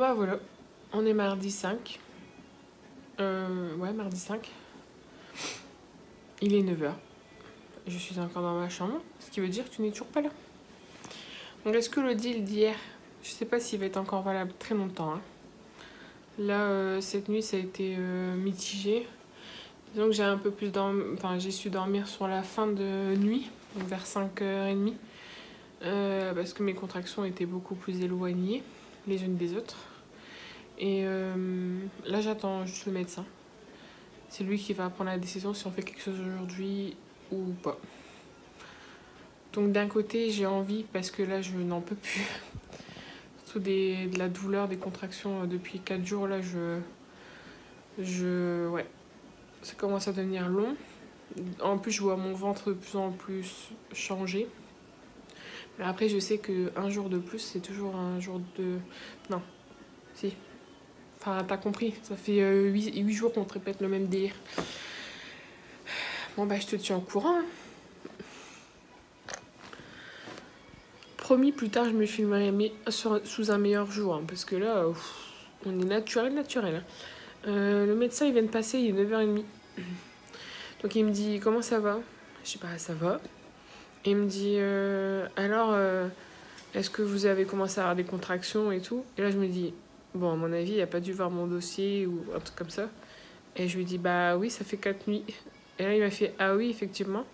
Bah voilà, on est mardi 5. Ouais, mardi 5. Il est 9 h. Je suis encore dans ma chambre, ce qui veut dire que tu n'es toujours pas là. Donc est-ce que le deal d'hier, je sais pas s'il va être encore valable très longtemps. Hein. Là, cette nuit, ça a été mitigé. Disons que j'ai un peu plus dormi, enfin j'ai su dormir sur la fin de nuit, donc vers 5 h 30. Parce que mes contractions étaient beaucoup plus éloignées les unes des autres. Et là, j'attends juste le médecin. C'est lui qui va prendre la décision si on fait quelque chose aujourd'hui ou pas. Donc d'un côté, j'ai envie parce que là, je n'en peux plus. Surtout de la douleur, des contractions depuis 4 jours. Là, ouais, ça commence à devenir long. En plus, je vois mon ventre de plus en plus changer. Mais après, je sais qu'un jour de plus, c'est toujours un jour de... Non, si. Enfin, t'as compris, ça fait 8 jours qu'on te répète le même délire. Bon, bah, je te tiens au courant. Hein. Promis, plus tard, je me filmerai sous un meilleur jour. Hein, parce que là, on est naturel. Hein. Le médecin, il vient de passer, il est 9 h 30. Donc, il me dit, comment ça va? Je sais pas, ça va. Et il me dit, alors, est-ce que vous avez commencé à avoir des contractions et tout? Et là, je me dis... Bon, à mon avis, il n'a pas dû voir mon dossier ou un truc comme ça. Et je lui dis, bah oui, ça fait 4 nuits. Et là, il m'a fait, ah oui, effectivement.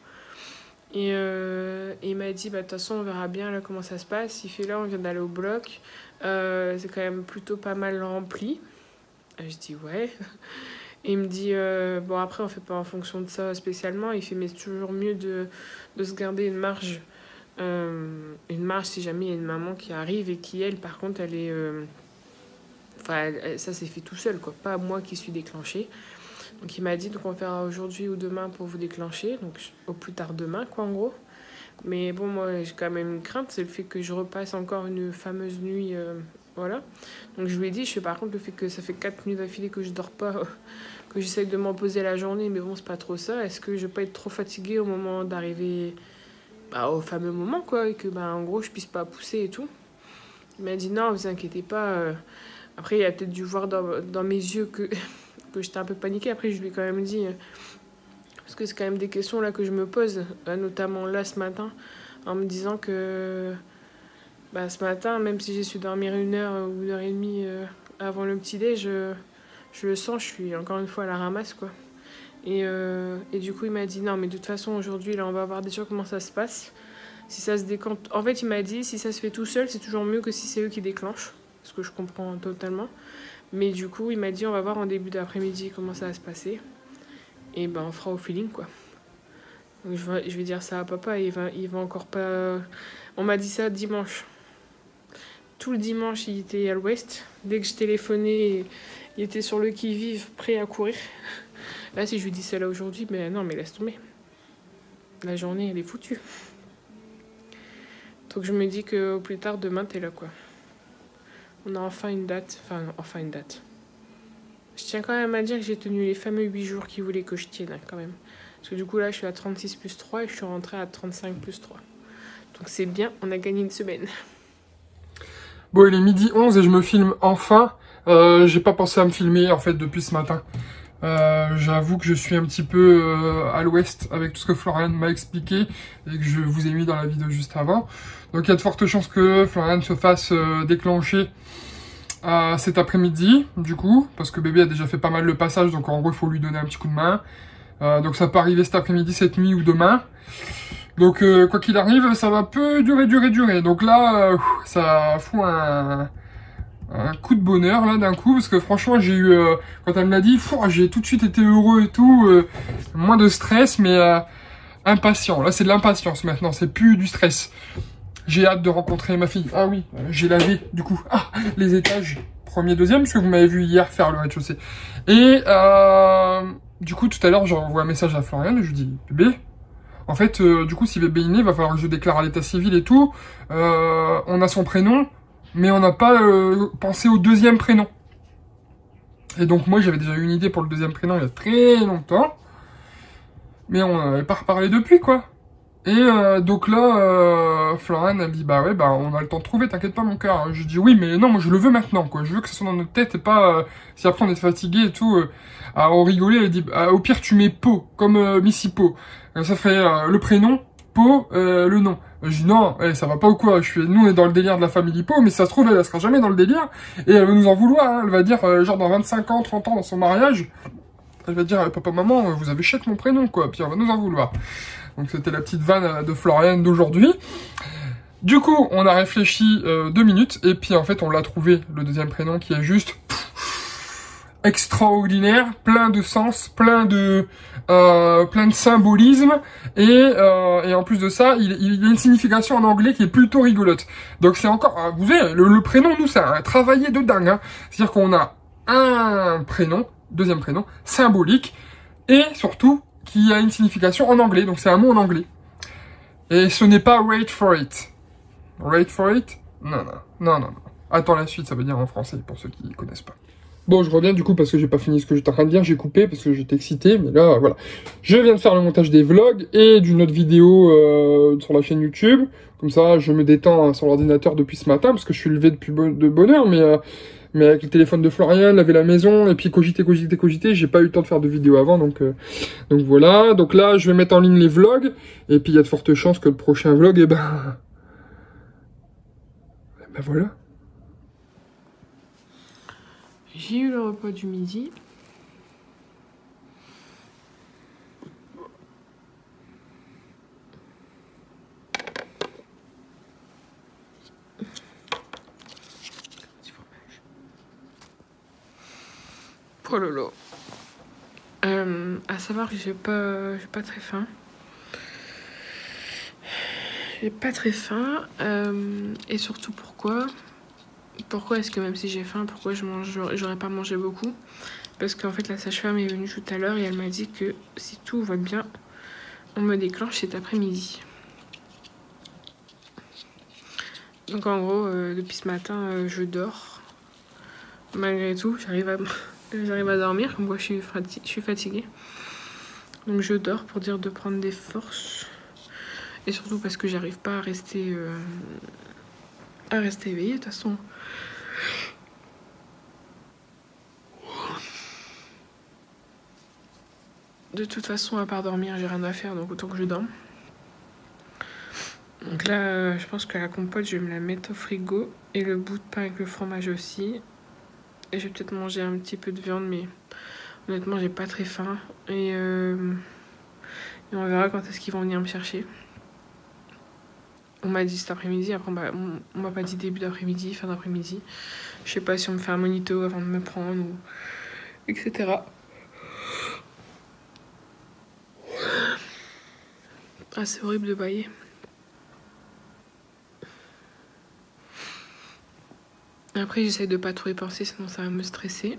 Et il m'a dit, bah de toute façon, on verra bien là comment ça se passe. Il fait, là, on vient d'aller au bloc. C'est quand même plutôt pas mal rempli. Et je dis, ouais. Et il me dit, bon, après, on fait pas en fonction de ça spécialement. Il fait, mais c'est toujours mieux de se garder une marge. Une marge si jamais il y a une maman qui arrive et qui, elle, par contre, elle est... Enfin, ça s'est fait tout seul, quoi. Pas moi qui suis déclenchée. Donc, il m'a dit, donc on verra aujourd'hui ou demain pour vous déclencher. Donc, au plus tard demain, quoi, en gros. Mais bon, moi, j'ai quand même une crainte. C'est le fait que je repasse encore une fameuse nuit. Voilà. Donc, je lui ai dit, par contre, le fait que ça fait 4 nuits d'affilée que je dors pas, que j'essaye de m'en poser la journée, mais bon, c'est pas trop ça. Est-ce que je vais pas être trop fatiguée au moment d'arriver au fameux moment, quoi. Et que, en gros, je puisse pas pousser et tout. Il m'a dit, non, vous inquiétez pas. Après, il a peut-être dû voir dans mes yeux que j'étais un peu paniquée. Après, je lui ai quand même dit... parce que c'est quand même des questions là que je me pose, notamment là ce matin, en me disant que ce matin, même si j'ai su dormir 1 h ou 1 h 30 avant le petit-déj, je le sens, je suis encore une fois à la ramasse, quoi. Et du coup, il m'a dit, non, mais de toute façon, aujourd'hui, là, on va voir déjà comment ça se passe. Si ça se décante... En fait, il m'a dit, si ça se fait tout seul, c'est toujours mieux que si c'est eux qui déclenchent. Ce que je comprends totalement. Mais du coup, il m'a dit, on va voir en début d'après-midi comment ça va se passer. Et on fera au feeling, quoi. Donc, je vais dire ça à papa, il va encore pas... On m'a dit ça dimanche. Tout le dimanche, il était à l'ouest. Dès que je téléphonais, il était sur le qui-vive, prêt à courir. Là, si je lui dis ça là aujourd'hui, non, mais laisse tomber. La journée, elle est foutue. Donc, je me dis qu'au plus tard, demain, t'es là, quoi. On a enfin une date. Enfin une date. Je tiens quand même à dire que j'ai tenu les fameux 8 jours qu'il voulait que je tienne, hein, quand même. Parce que du coup, là, je suis à 36 plus 3 et je suis rentrée à 35 plus 3. Donc c'est bien, on a gagné une semaine. Bon, il est 12h11 et je me filme enfin. J'ai pas pensé à me filmer, en fait, depuis ce matin. J'avoue que je suis un petit peu à l'ouest avec tout ce que Florian m'a expliqué et que je vous ai mis dans la vidéo juste avant. Donc il y a de fortes chances que Florian se fasse déclencher cet après-midi, du coup, parce que bébé a déjà fait pas mal le passage, donc en gros il faut lui donner un petit coup de main. Donc ça peut arriver cet après-midi, cette nuit ou demain. Donc quoi qu'il arrive, ça va peu durer. Donc là, ça fout un coup de bonheur là d'un coup, parce que franchement j'ai eu, quand elle me l'a dit, j'ai tout de suite été heureux et tout, moins de stress, mais impatient. Là c'est de l'impatience maintenant, c'est plus du stress. J'ai hâte de rencontrer ma fille. Ah oui, j'ai lavé du coup les étages, premier, deuxième, parce que vous m'avez vu hier faire le rez-de-chaussée. Et du coup tout à l'heure j'envoie un message à Florian et je lui dis, bébé, en fait du coup si bébé est né, il va falloir que je déclare à l'état civil et tout. On a son prénom, mais on n'a pas pensé au deuxième prénom. Et donc moi j'avais déjà eu une idée pour le deuxième prénom il y a très longtemps, mais on n'avait pas reparlé depuis, quoi. Et donc là, Florian a dit, bah ouais, bah on a le temps de trouver, t'inquiète pas mon cœur. Je dis oui, mais non, moi je le veux maintenant, quoi. Je veux que ça soit dans notre tête et pas, si après on est fatigué et tout, à en rigoler, elle dit, au pire tu mets Po, comme Missy Po. Ça ferait le prénom, Po, le nom. Je dis non, ça va pas ou quoi, nous on est dans le délire de la famille Po, mais si ça se trouve, elle sera jamais dans le délire, et elle va nous en vouloir, hein. Elle va dire, genre dans 25 ans, 30 ans dans son mariage, elle va dire, papa, maman, vous avez chèque mon prénom, quoi, puis on va nous en vouloir. Donc c'était la petite vanne de Florian d'aujourd'hui. Du coup, on a réfléchi 2 minutes, et puis en fait, on l'a trouvé, le deuxième prénom, qui est juste extraordinaire, plein de sens, plein de symbolisme, et en plus de ça, il a une signification en anglais qui est plutôt rigolote. Donc c'est encore, vous savez, le prénom, nous, ça a travaillé de dingue, hein. C'est-à-dire qu'on a un prénom, deuxième prénom, symbolique, et surtout, qui a une signification en anglais, donc c'est un mot en anglais. Et ce n'est pas wait for it. Wait for it? Non, non, non, non, non. Attends la suite, ça veut dire en français, pour ceux qui ne connaissent pas. Bon, je reviens du coup parce que j'ai pas fini ce que j'étais en train de dire, j'ai coupé parce que j'étais excité, mais là, voilà. Je viens de faire le montage des vlogs et d'une autre vidéo sur la chaîne YouTube. Comme ça, je me détends sur l'ordinateur depuis ce matin, parce que je suis levé depuis de bonne heure, mais avec le téléphone de Florian, laver la maison, et puis cogiter, j'ai pas eu le temps de faire de vidéo avant, donc voilà. Donc là, je vais mettre en ligne les vlogs, et puis il y a de fortes chances que le prochain vlog, ben voilà. J'ai eu le repas du midi. Petit fromage. Oh là là. À savoir que j'ai pas très faim. J'ai pas très faim. Et surtout pourquoi est-ce que même si j'ai faim, pourquoi j'aurais pas mangé beaucoup? Parce qu'en fait la sage-femme est venue tout à l'heure et elle m'a dit que si tout va bien, on me déclenche cet après-midi. Donc en gros, depuis ce matin, je dors. Malgré tout, j'arrive à dormir, comme quoi je suis fatiguée. Donc je dors pour dire de prendre des forces. Et surtout parce que j'arrive pas à rester éveillée, de toute façon. De toute façon, à part dormir, j'ai rien à faire, donc autant que je dorme. Donc là, je pense que la compote, je vais me la mettre au frigo. Et le bout de pain avec le fromage aussi. Et je vais peut-être manger un petit peu de viande, mais honnêtement, j'ai pas très faim. Et on verra quand est-ce qu'ils vont venir me chercher. On m'a dit cet après-midi, après on m'a pas dit début d'après-midi, fin d'après-midi. Je sais pas si on me fait un monito avant de me prendre ou etc. Ah, c'est horrible de bailler. Après, j'essaie de pas trop y penser, sinon ça va me stresser.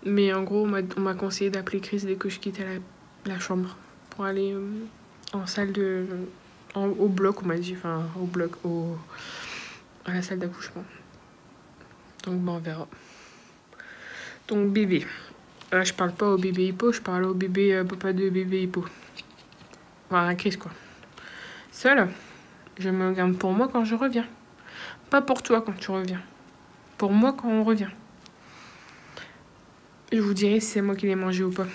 Mais en gros, on m'a conseillé d'appeler Chris dès que je quittais la chambre pour aller en salle au bloc, on m'a dit, enfin au bloc, à la salle d'accouchement. Donc bon, on verra. Donc bébé. Là, je parle pas au bébé hippo, je parle au bébé papa de bébé hippo. Enfin, Chris quoi. Seul, je me garde pour moi quand je reviens. Pas pour toi quand tu reviens. Pour moi quand on revient. Je vous dirai si c'est moi qui l'ai mangé ou pas.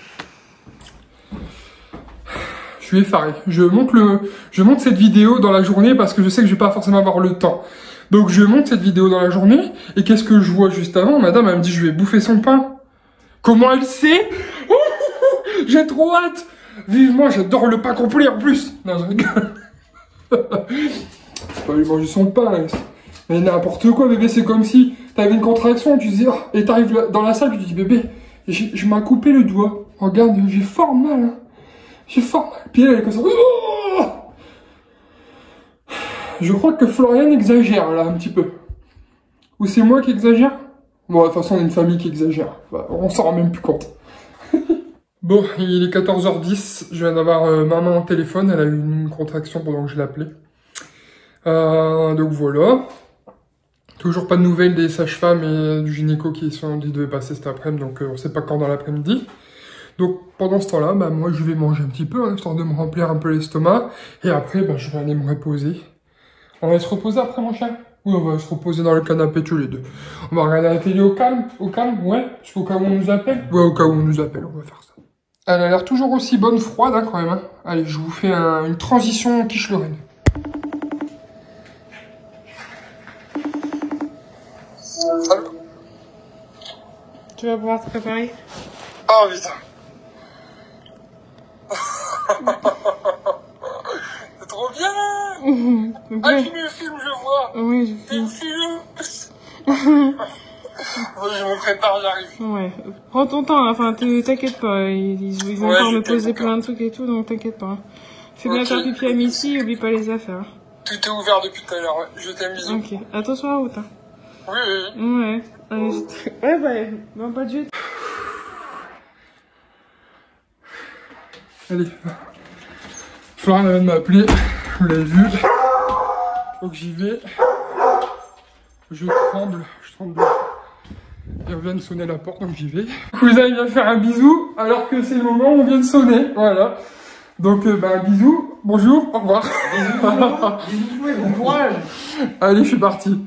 Je suis effaré. Je monte cette vidéo dans la journée parce que je sais que je vais pas forcément avoir le temps. Donc je monte cette vidéo dans la journée et qu'est-ce que je vois juste avant? Madame, elle me dit je vais bouffer son pain. Comment elle sait? J'ai trop hâte. Vivement, j'adore le pain complet en plus. Non, je rigole. Je peux lui manger son pain. Mais n'importe quoi, bébé, c'est comme si t'avais une contraction, tu dis, oh, et t'arrives dans la salle, tu dis, bébé, je m'ai coupé le doigt. Regarde, j'ai fort mal, hein. J'ai fort mal. Puis elle est comme ça. Oh, je crois que Florian exagère, là, un petit peu. Ou c'est moi qui exagère? Bon, de toute façon, on est une famille qui exagère. Enfin, on s'en rend même plus compte. Bon, il est 14h10. Je viens d'avoir maman au téléphone. Elle a eu une contraction pendant que je l'appelais. Donc voilà. Toujours pas de nouvelles des sages-femmes et du gynéco qui devaient passer cet après-midi, donc on sait pas quand dans l'après-midi. Donc pendant ce temps-là, bah, moi je vais manger un petit peu, hein, histoire de me remplir un peu l'estomac. Et après, bah, je vais aller me reposer. On va se reposer après, mon chien? Oui, on va se reposer dans le canapé tous les deux. On va regarder la télé au calme, ouais. Parce qu'au cas où on nous appelle. Ouais, au cas où on nous appelle, on va faire ça. Elle a l'air toujours aussi bonne froide, hein, quand même. Hein. Allez, je vous fais une transition quiche-Lorraine. Salut. Tu vas pouvoir te préparer? Oh putain. C'est trop bien. Ah, tu me filmes, je vois. Oui, je filme. Je me prépare, j'arrive. Ouais. Prends ton temps, hein. Enfin, t'inquiète pas. Ils vont encore me poser plein de trucs et tout, donc t'inquiète pas. Fais bien faire pipi à midi, oublie pas les affaires. Tout est ouvert depuis tout à l'heure, ouais. Je t'aime, bisous. Ok. Attention à la route, hein. Oui. Ouais. Ouais, bah, pas de jeu. Allez. Florian vient de m'appeler, vous l'avez vu. Donc j'y vais. Je tremble. Il vient de sonner la porte, donc j'y vais. Cousin, il vient faire un bisou, alors que c'est le moment où on vient de sonner. Voilà. Donc, un bisou. Bonjour, au revoir. Bisous, bon courage. Allez, je suis parti.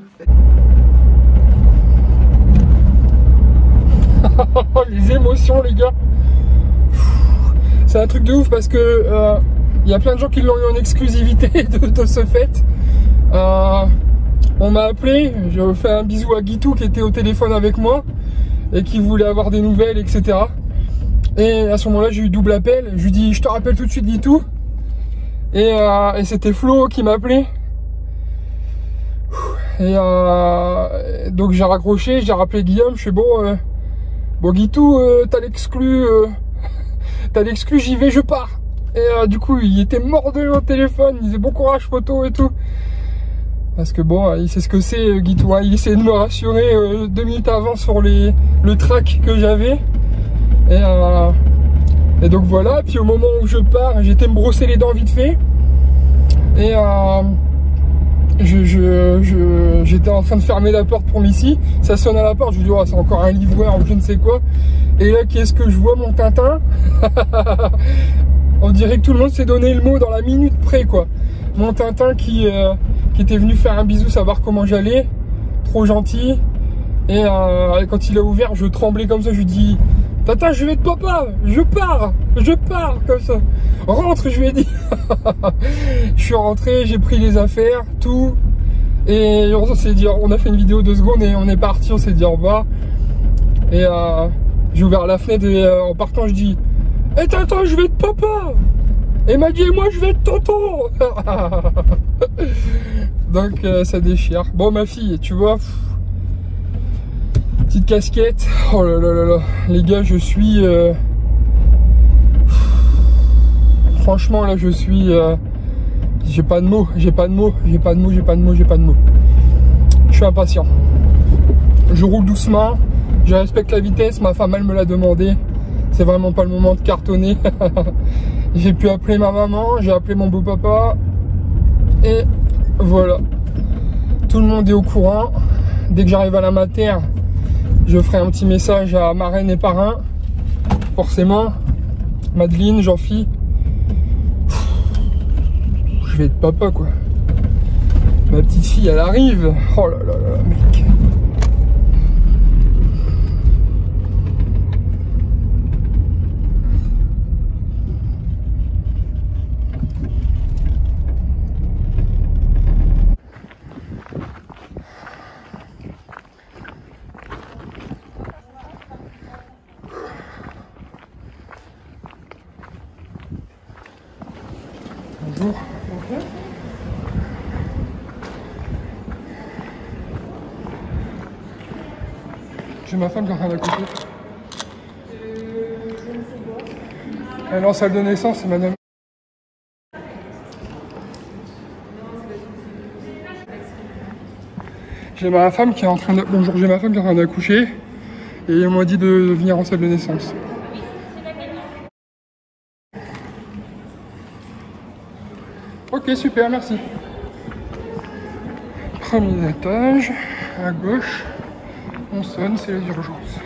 Les émotions, les gars. C'est un truc de ouf parce que y a plein de gens qui l'ont eu en exclusivité de ce fait. On m'a appelé, j'ai fait un bisou à Guitou qui était au téléphone avec moi et qui voulait avoir des nouvelles, etc. Et à ce moment-là, j'ai eu double appel. Je lui dis, je te rappelle tout de suite, Guitou. Et c'était Flo qui m'appelait. Et donc j'ai raccroché, j'ai rappelé Guillaume. Je fais bon Guitou, t'as l'exclu, j'y vais, je pars. Et du coup, il était mort de au téléphone. Il disait bon courage, photo et tout. Parce que bon, il sait ce que c'est, Guitou, hein. Il essayait de me rassurer 2 minutes avant sur le track que j'avais. Et donc voilà, puis au moment où je pars, j'étais me brosser les dents vite fait. Et j'étais en train de fermer la porte pour Missy. Ça sonne à la porte, je lui dis, oh, c'est encore un livreur ou je ne sais quoi. Et là, qu'est-ce que je vois, mon Tintin? On dirait que tout le monde s'est donné le mot dans la minute près, quoi. Mon Tintin qui était venu faire un bisou, savoir comment j'allais. Trop gentil. Et quand il a ouvert, je tremblais comme ça. Je lui dis, Tintin, je vais être papa. Je pars, comme ça. Rentre, je lui ai dit. Je suis rentré, j'ai pris les affaires, tout. Et on s'est dit, on a fait une vidéo 2 secondes et on est parti. On s'est dit au revoir. Et j'ai ouvert la fenêtre et en partant, je dis, hé Tintin, je vais être papa. Et m'a dit, et moi je vais être tonton. Donc ça déchire. Bon, ma fille, tu vois, petite casquette. Oh là là là là. Les gars, je suis franchement là, je suis j'ai pas de mots. Je suis impatient. Je roule doucement, je respecte la vitesse. Ma femme, elle me l'a demandé. C'est vraiment pas le moment de cartonner. J'ai pu appeler ma maman, j'ai appelé mon beau-papa. Et voilà. Tout le monde est au courant. Dès que j'arrive à la mater, je ferai un petit message à marraine et parrain. Forcément. Madeleine, Jean-Phi. Je vais être papa, quoi. Ma petite fille, elle arrive. Oh là là là, mec. Bonjour. Bonjour. J'ai ma femme qui est en train d'accoucher. Elle est en salle de naissance, c'est madame. J'ai ma femme qui est en train de... Bonjour, j'ai ma femme qui est en train d'accoucher. Et on m'a dit de venir en salle de naissance. Ok, super, merci. Premier étage, à gauche. On sonne, c'est les urgences.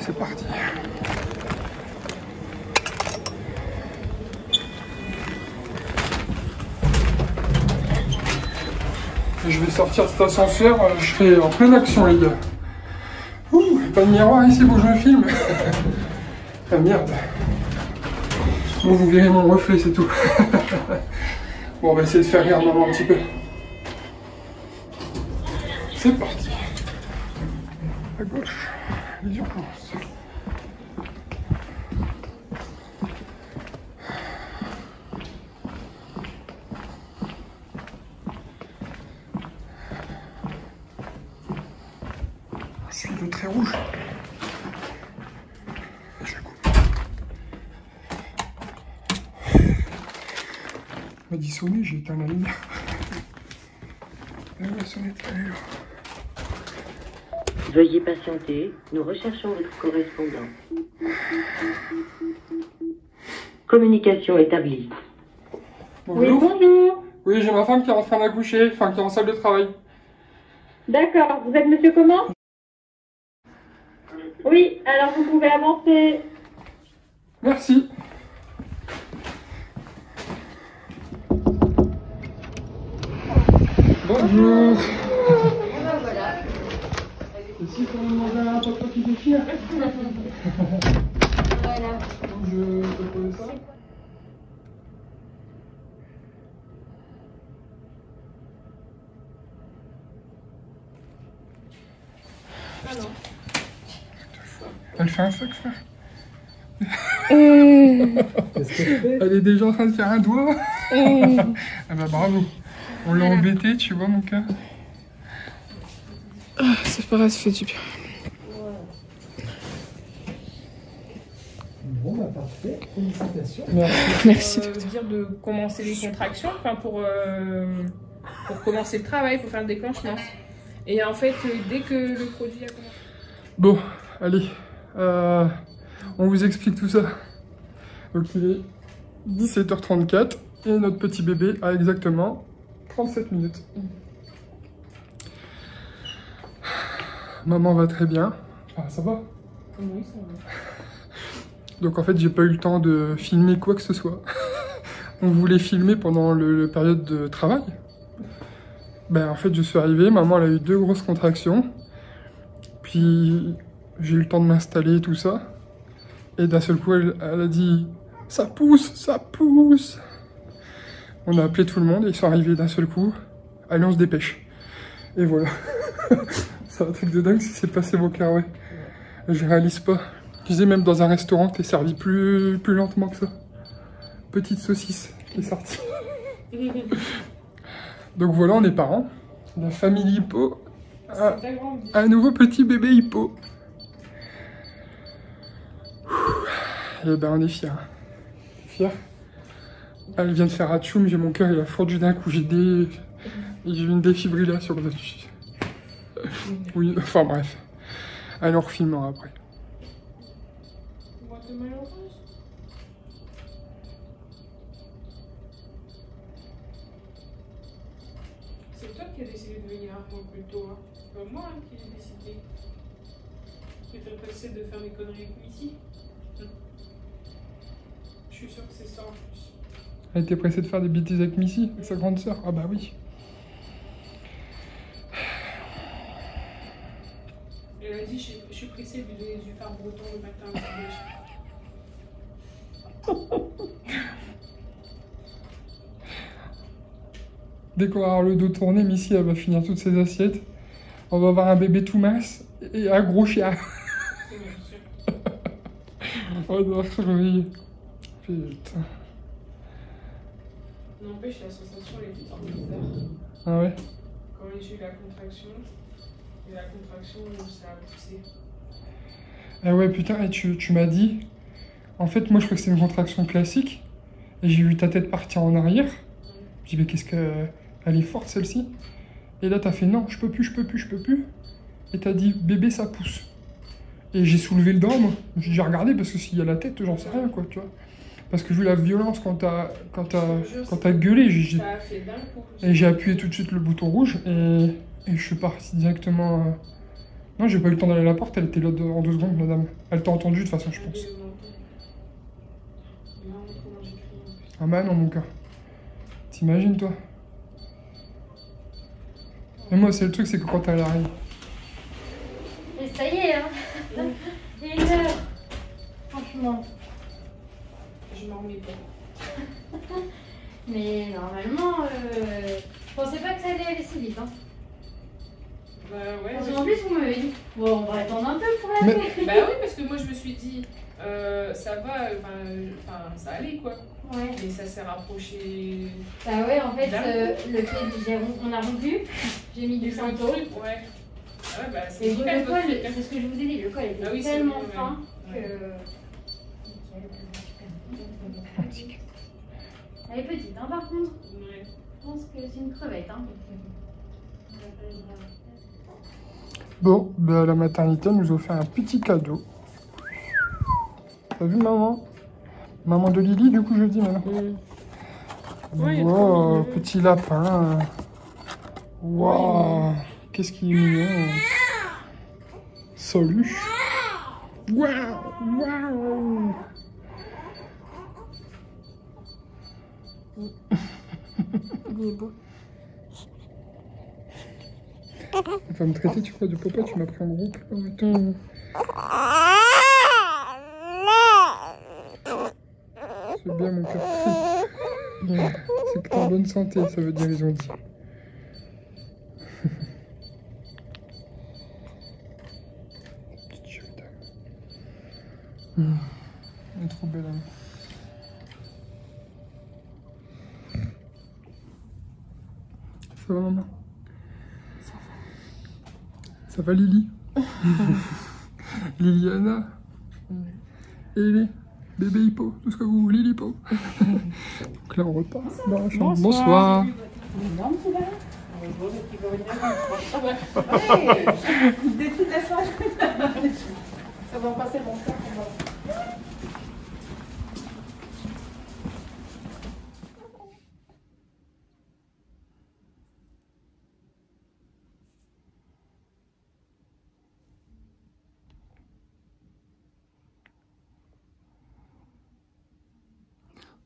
c'est parti. Je vais sortir de cet ascenseur, je serai en pleine action les gars. Ouh, pas de miroir ici pour que je me filme. Ah merde. Bon, vous verrez mon reflet, c'est tout. Bon, on va essayer de faire rire maman un petit peu. C'est parti. À gauche, les urgences. Je suis le trait rouge. Je coupe. On m'a dit sonner, j'ai éteint la lumière. La sonnette, elle est là. Veuillez patienter, nous recherchons votre correspondant. Communication établie. Bonjour. Oui, bonjour. Oui, j'ai ma femme qui est en train d'accoucher, enfin qui est en salle de travail. D'accord, vous êtes monsieur comment? Oui, alors vous pouvez avancer. Merci. Bonjour. Voilà. Ici, on demande un papa qui déchire. Voilà. Je te pose ça. Ah non. Elle fait un fuck, frère. Qu'est-ce qu'elle fait? Elle est déjà en train de faire un doigt. Ah bah bravo. On l'a embêté, tu vois mon cœur. C'est pas grave, ça fait du bien. Bon, bah parfait. Félicitations. Merci. Dire de commencer les contractions, enfin pour commencer le travail, pour faire le déclenchement. Et en fait, dès que le produit a commencé. Bon, allez. On vous explique tout ça. Donc il est 17h34 et notre petit bébé a exactement 37 minutes. Maman va très bien. Enfin, ça va. Oui, ça va. Donc en fait, j'ai pas eu le temps de filmer quoi que ce soit. On voulait filmer pendant la période de travail. Ben en fait, je suis arrivé, maman elle a eu 2 grosses contractions. Puis j'ai eu le temps de m'installer et tout ça. Et d'un seul coup, elle a dit « Ça pousse, ça pousse !» On a appelé tout le monde et ils sont arrivés d'un seul coup. Allez, on se dépêche. Et voilà. C'est un truc de dingue ce qui s'est passé au carré. Je réalise pas. Je disais même dans un restaurant, t'es servi plus lentement que ça. Petite saucisse qui est sortie. Donc voilà, on est parents. La famille Hippo a un nouveau petit bébé Hippo. Et ben on est fiers. Fiers. Elle vient de faire atchoum, j'ai mon cœur, il a fondu d'un coup, j'ai eu une défibrillation là-dessus. Oui, enfin bref. Allez, on refilmera après. C'est toi qui as décidé de venir un peu plus tôt, hein. C'est pas moi qui l'ai décidé. Tu t'es pressé de faire des conneries avec Missy. Je suis sûre que c'est ça en plus. Elle était pressée de faire des bêtises avec Missy, avec sa grande sœur. Ah bah oui. Elle a dit je suis pressée de lui donner du phare breton le matin. Dès qu'on va avoir le dos tourné, Missy elle va finir toutes ses assiettes. On va avoir un bébé tout mince et un gros chien. On va devoir se réveiller. Putain. N'empêche, la sensation elle est tout bizarre. Ah ouais? Quand j'ai eu la contraction, ça a poussé. Ah ouais, putain, et tu m'as dit... En fait, moi je crois que c'est une contraction classique. Et j'ai vu ta tête partir en arrière. J'ai dit, mais qu'est-ce que... Elle est forte celle-ci. Et là t'as fait, non, je peux plus. Et t'as dit, bébé ça pousse. Et j'ai soulevé le drap, moi. J'ai regardé parce que s'il y a la tête, j'en sais rien, quoi, tu vois. Parce que vu la violence quand t'as gueulé, Ça a fait d'un coup. et j'ai appuyé tout de suite le bouton rouge et je suis parti directement Non, j'ai pas eu le temps d'aller à la porte, elle était là en 2 secondes, madame. Elle t'a entendu de toute façon, je pense. Ah bah non, mon cœur. T'imagines, toi? Et moi, c'est le truc, c'est que quand elle arrive... Et ça y est, hein. Il est 1h. Franchement. Je m'en remets pas. Mais normalement, je pensais pas que ça allait aller si vite. Hein. Bah ouais. Parce qu'en plus, vous m'avez dit, bon, on va attendre un peu pour la Mais- paix. Bah oui, parce que moi je me suis dit, ça va, enfin ça allait quoi. Ouais. Mais ça s'est rapproché. Bah ouais, en fait, D'un le fait, on a rompu, j'ai mis du santo. truc, ouais. Ah ouais, bah c'est Et le hyper col, votre truc, hein. c'est ce que je vous ai dit, le col était Ah oui, c'est tellement vrai, ouais. fin Ouais. que... Elle est petite, hein, par contre. Ouais. Je pense que c'est une crevette, hein. Bon, bah, la maternité nous a offert un petit cadeau. T'as vu, maman? Maman de Lily, du coup, je dis maintenant. Ouais, il est trop Wow, mignon. petit lapin. Waouh, qu'est-ce qu'il est mignon. Salut. Waouh, waouh. Il est beau. Elle va me traiter, tu crois, de papa, tu m'as pris en groupe. Oh, attends. C'est bien, mon cœur. C'est que t'es en bonne santé, ça veut dire, ils ont dit. Petite chouette. Elle est trop belle, hein. Ça va, maman? Ça va, Lily? Liliana? Ellie? Bébé hippo? Tout ce que vous voulez, Lilipo? Donc là, on repart dans la chambre. Bonsoir. Ça va passer mon temps.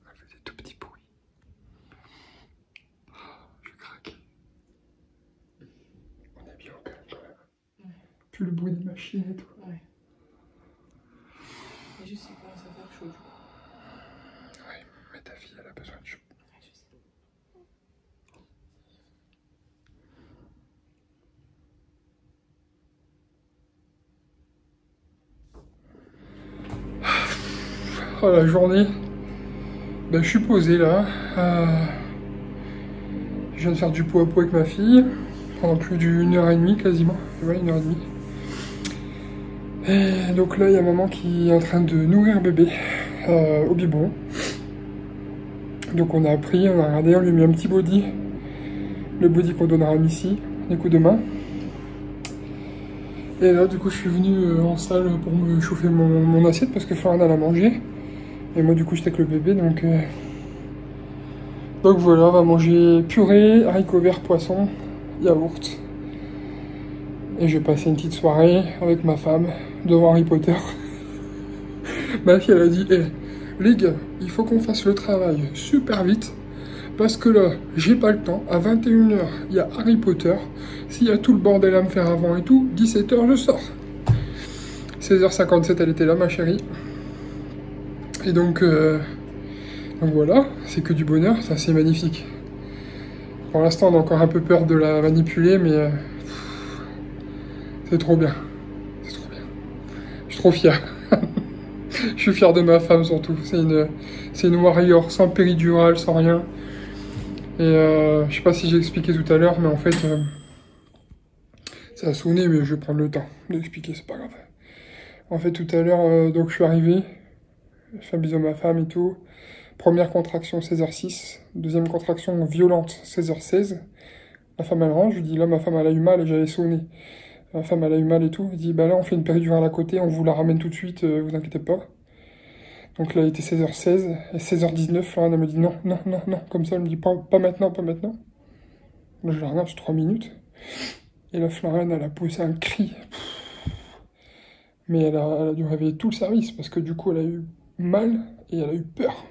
Elle fait des tout petits bruits. Je craque. On est bien au calme quand même. Puis le bruit des machines et tout. Ouais. Et je sais pas, ça va faire chaud. Ouais, mais ta fille, elle a besoin de chaud. Je sais. Oh, la journée. Ben, je suis posé là. Je viens de faire du pot à pot avec ma fille. Pendant plus d'une heure et demie quasiment. Ouais, 1h30. Et donc là, il y a maman qui est en train de nourrir bébé au biberon. Donc on a appris, on a regardé, on lui a mis un petit body. Le body qu'on donnera à Missy, les coups de main. Et là, du coup, je suis venu en salle pour me chauffer mon assiette parce que Florian elle a mangé. Et moi, du coup, j'étais avec le bébé, donc voilà, on va manger purée, haricots verts, poisson, yaourt. Et je vais passer une petite soirée avec ma femme devant Harry Potter. Ma fille, elle a dit, les gars, il faut qu'on fasse le travail super vite. Parce que là, j'ai pas le temps. À 21 h, il y a Harry Potter. S'il y a tout le bordel à me faire avant et tout, 17 h, je sors. 16h57, elle était là, ma chérie. Et donc voilà, c'est que du bonheur, ça c'est magnifique. Pour l'instant, on a encore un peu peur de la manipuler, mais c'est trop bien. C'est trop bien. Je suis trop fier. Je suis fier de ma femme surtout. C'est une warrior sans péridurale, sans rien. Et je sais pas si j'ai expliqué tout à l'heure, mais en fait, ça a sonné, mais je vais prendre le temps d'expliquer, c'est pas grave. En fait, tout à l'heure, donc je suis arrivé, je fais un bisou à ma femme et tout. Première contraction 16h06, deuxième contraction violente 16h16. La femme elle rentre, je lui dis là ma femme elle a eu mal et j'avais sonné. La femme elle a eu mal et tout, je dis bah là on fait une péridurale à côté, on vous la ramène tout de suite, vous inquiétez pas. Donc là il était 16h16 et 16h19, Florian elle me dit non, non, non, non, comme ça elle me dit pas maintenant, pas maintenant. Là je la regarde, c'est 3 minutes. Et là Florian elle a poussé un cri. Mais elle a dû réveiller tout le service parce que du coup, elle a eu mal et elle a eu peur.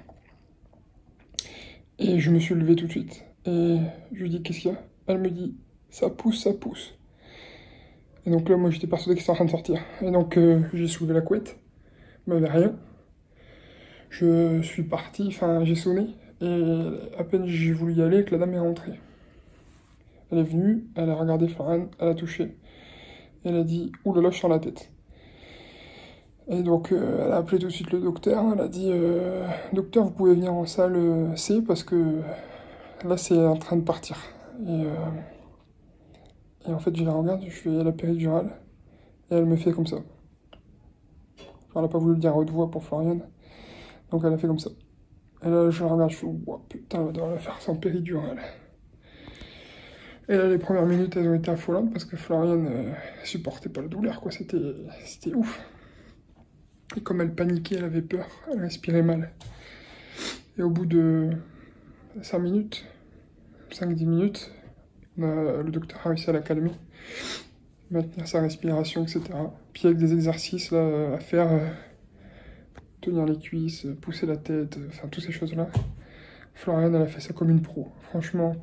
Et je me suis levé tout de suite. Et je lui dis, qu'est-ce qu'il y a? Elle me dit, ça pousse, ça pousse. Et donc là, moi, j'étais persuadé que c'était en train de sortir. Et donc, j'ai soulevé la couette. Il m'avait rien. Je suis parti, enfin, j'ai sonné. Et à peine j'ai voulu y aller que la dame est rentrée. Elle est venue, elle a regardé Florian, elle a touché. Elle a dit, ouh là là, je sens la tête. Et donc, elle a appelé tout de suite le docteur. Elle a dit, docteur, vous pouvez venir en salle C parce que là, c'est en train de partir. Et en fait, je la regarde, je fais la péridurale. Et elle me fait comme ça. Elle n'a pas voulu le dire à haute voix pour Florian. Donc, elle a fait comme ça. Et là, je la regarde, je fais, wow, putain, elle va devoir la faire sans péridurale. Et là, les premières minutes, elles ont été affolantes parce que Florian supportait pas la douleur, quoi. C'était ouf. Et comme elle paniquait, elle avait peur, elle respirait mal. Et au bout de 5 minutes, 5-10 minutes, le docteur a réussi à la calmer, maintenir sa respiration, etc. Puis avec des exercices là, à faire, tenir les cuisses, pousser la tête, enfin toutes ces choses-là. Florian, elle a fait ça comme une pro. Franchement,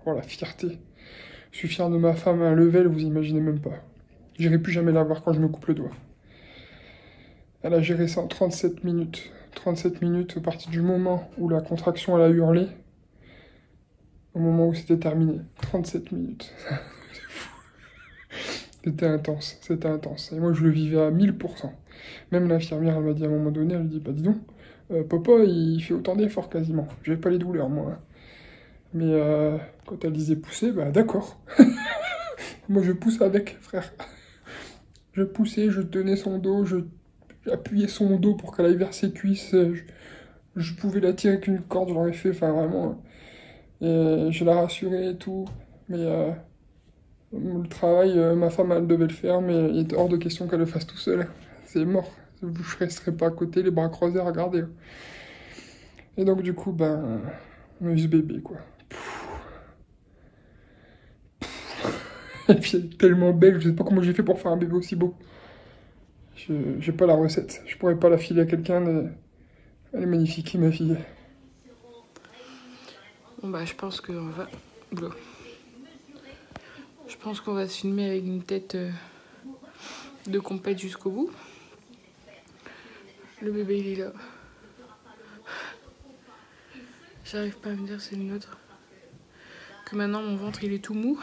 oh, la fierté. Je suis fier de ma femme à un level, vous imaginez même pas. J'irai plus jamais la voir quand je me coupe le doigt. Elle a géré ça en 37 minutes. 37 minutes, à partir du moment où la contraction, elle a hurlé, au moment où c'était terminé. 37 minutes. C'est fou. C'était intense, c'était intense. Et moi, je le vivais à 1000%. Même l'infirmière, elle m'a dit à un moment donné, elle dit, bah dis donc, papa, il fait autant d'efforts quasiment. J'avais pas les douleurs, moi. Hein. Mais quand elle disait pousser, bah d'accord. Moi, je poussais avec, frère. Je poussais, je tenais son dos, j'appuyais son dos pour qu'elle aille vers ses cuisses. Je pouvais la tirer avec une corde, je l'aurais fait, enfin vraiment. Et je la rassurais et tout. Mais le travail, ma femme, elle devait le faire, mais il était hors de question qu'elle le fasse tout seul. C'est mort. Je ne resterai pas à côté, les bras croisés à regarder. Et donc, du coup, ben, on a eu ce bébé, quoi. Et puis, elle est tellement belle, je sais pas comment j'ai fait pour faire un bébé aussi beau. J'ai pas la recette, je pourrais pas la filer à quelqu'un, mais elle est magnifique, ma fille. Bon bah je pense qu'on va... Oula. Je pense qu'on va se filmer avec une tête de compète jusqu'au bout. Le bébé il est là. J'arrive pas à me dire c'est le nôtre. Que maintenant mon ventre il est tout mou.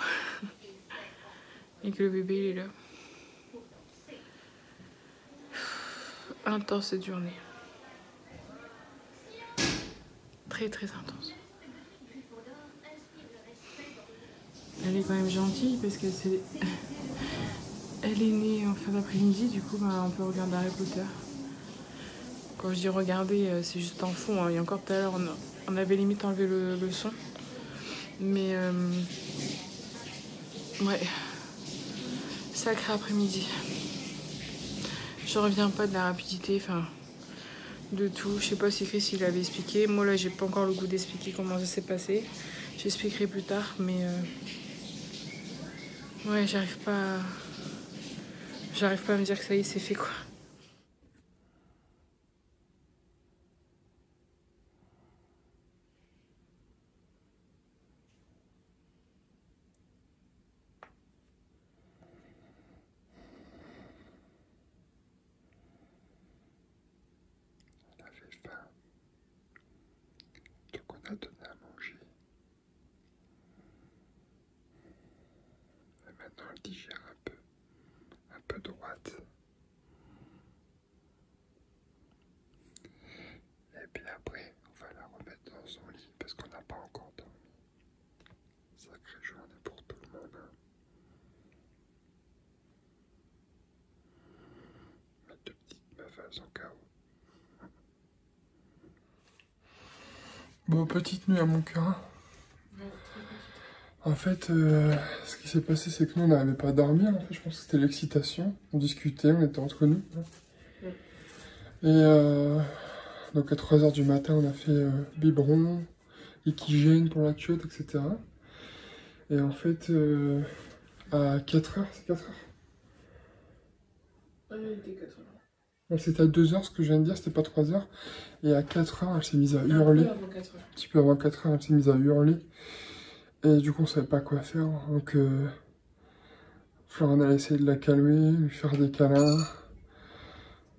Et que le bébé il est là. Intense cette journée. Très très intense. Elle est quand même gentille parce que c'est... Elle est née en fin d'après-midi, du coup bah, on peut regarder Harry Potter. Quand je dis regarder, c'est juste en fond. Hein. Et encore tout à l'heure, on avait limite enlevé le son. Mais ouais, sacré après-midi. Je reviens pas de la rapidité, enfin de tout. Je sais pas si Chris il avait expliqué. Moi là, j'ai pas encore le goût d'expliquer comment ça s'est passé. J'expliquerai plus tard, mais ouais, j'arrive pas à me dire que ça y est, c'est fait quoi. Donc on a donné à manger. Et maintenant elle digère un peu droite. Et puis après, on va la remettre dans son lit parce qu'on n'a pas encore dormi. Sacrée journée pour tout le monde. Hein. Mes deux petites meufs, elles sont KO. Bon, petite nuit à mon cœur. En fait, ce qui s'est passé, c'est que nous, on n'arrivait pas à dormir. En fait, je pense que c'était l'excitation. On discutait, on était entre nous. Et donc, à 3 h du matin, on a fait biberon, équigène pour la chiotte, etc. Et en fait, à 4 h, c'est 4 h. Ah, il était 4 heures. C'était à 2 heures, ce que je viens de dire, c'était pas 3 heures. Et à 4 heures, elle s'est mise à Un hurler. peu avant 4 heures. Un petit peu avant 4 heures, elle s'est mise à hurler. Et du coup, on savait pas quoi faire. Donc, Florian a essayé de la calmer, lui faire des câlins.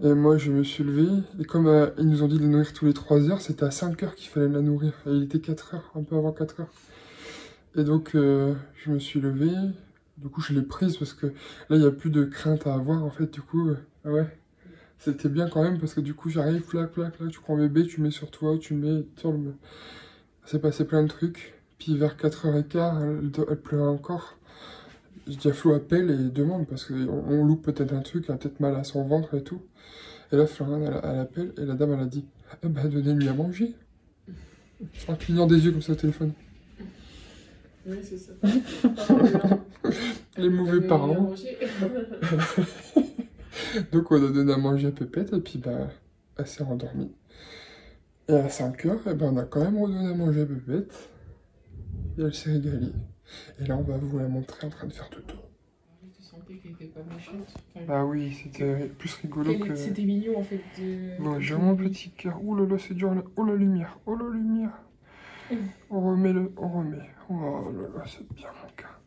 Et moi, je me suis levé. Et comme ils nous ont dit de la nourrir tous les 3 heures, c'était à 5 heures qu'il fallait la nourrir. Et il était 4 heures, un peu avant 4 heures. Et donc, je me suis levé. Du coup, je l'ai prise parce que là, il n'y a plus de crainte à avoir. En fait, du coup, ouais. C'était bien quand même parce que du coup, j'arrive, flac, flac, là, tu prends bébé, tu mets sur toi, tu mets sur le... C'est passé plein de trucs. Puis vers 4h15, elle pleurait encore. Je dis à Flo, appelle et demande parce qu'on loupe peut-être un truc, elle a peut-être mal à son ventre et tout. Et là, Florian, elle appelle et la dame, elle a dit, ah bah, donnez-lui à manger. En clignant des yeux comme ça au téléphone. Oui, c'est ça. Les mauvais parents. Donc on a donné à manger à Pépette et puis bah, elle s'est rendormie. Et à 5 heures, eh ben, on a quand même redonné à manger à Pépette. Et elle s'est régalée. Et là, on va vous la montrer en train de faire dodo. Tu sentais qu'elle était pas méchante. Enfin, Ah oui, c'était plus rigolo que... C'était mignon en fait. Bon, j'ai mon petit cœur. Oh là là, c'est dur là. Oh la lumière, oh la lumière. On remet le... On remet. Oh là là, c'est bien mon cœur.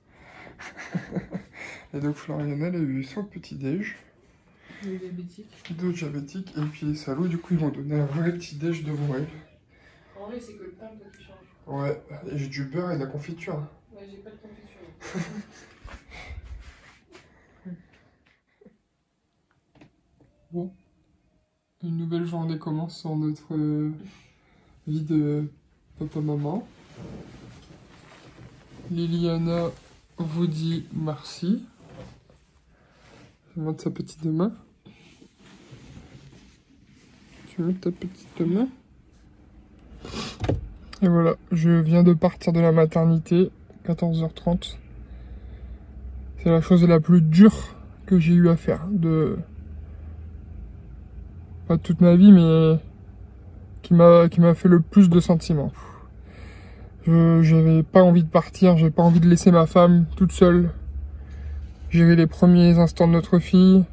Et donc Floriana, elle a eu son petit déj. Les diabétiques. D'autres diabétiques. Et puis les salauds, du coup, ils m'ont donné un vrai petit déj devant elle. En vrai, c'est que le pain toi qui change. Ouais, et j'ai du beurre et de la confiture. Hein. Ouais, j'ai pas de confiture. Bon. Une nouvelle journée commence sur notre vie de papa-maman. Liliana vous dit merci. Je montre sa petite main. Tu montres ta petite main. Et voilà, je viens de partir de la maternité, 14h30. C'est la chose la plus dure que j'ai eu à faire. Pas toute ma vie, mais qui m'a fait le plus de sentiments. J'avais pas envie de partir, j'avais pas envie de laisser ma femme toute seule. Gérer les premiers instants de notre fille.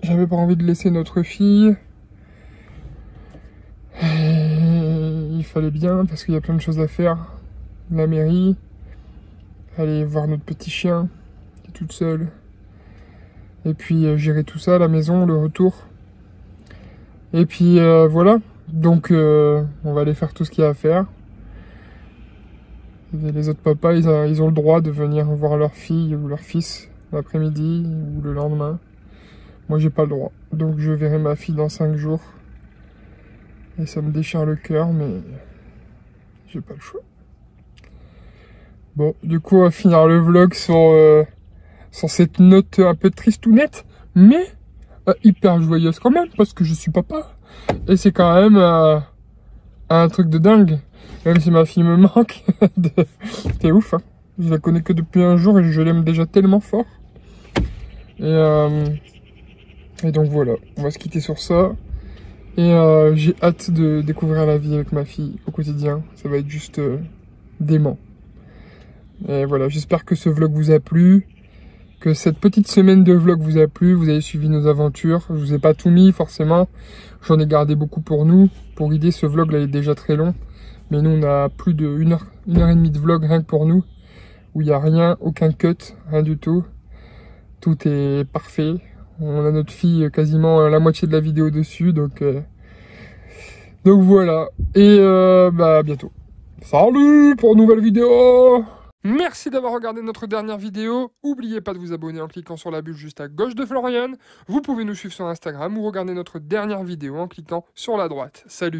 J'avais pas envie de laisser notre fille. Et il fallait bien, parce qu'il y a plein de choses à faire. La mairie, aller voir notre petit chien, qui est toute seule. Et puis gérer tout ça, la maison, le retour. Et puis voilà, donc on va aller faire tout ce qu'il y a à faire. Et les autres papas, ils ont le droit de venir voir leur fille ou leur fils l'après-midi ou le lendemain. Moi, j'ai pas le droit. Donc je verrai ma fille dans 5 jours. Et ça me déchire le cœur, mais j'ai pas le choix. Bon, du coup, on va finir le vlog sur cette note un peu tristounette, mais hyper joyeuse quand même, parce que je suis papa. Et c'est quand même un truc de dingue. Même si ma fille me manque, c'est ouf, hein. Je la connais que depuis un jour et je l'aime déjà tellement fort. Et donc voilà, on va se quitter sur ça. Et j'ai hâte de découvrir la vie avec ma fille au quotidien. Ça va être juste dément. Et voilà, j'espère que ce vlog vous a plu. Que cette petite semaine de vlog vous a plu. Vous avez suivi nos aventures. Je vous ai pas tout mis forcément. J'en ai gardé beaucoup pour nous. Pour idée, ce vlog là est déjà très long. Mais nous, on a plus de 1 heure et demie de vlog rien que pour nous. Où il n'y a rien, aucun cut, rien du tout. Tout est parfait. On a notre fille quasiment la moitié de la vidéo dessus. Donc voilà. Et à bientôt. Salut pour une nouvelle vidéo. Merci d'avoir regardé notre dernière vidéo. N'oubliez pas de vous abonner en cliquant sur la bulle juste à gauche de Florian. Vous pouvez nous suivre sur Instagram ou regarder notre dernière vidéo en cliquant sur la droite. Salut!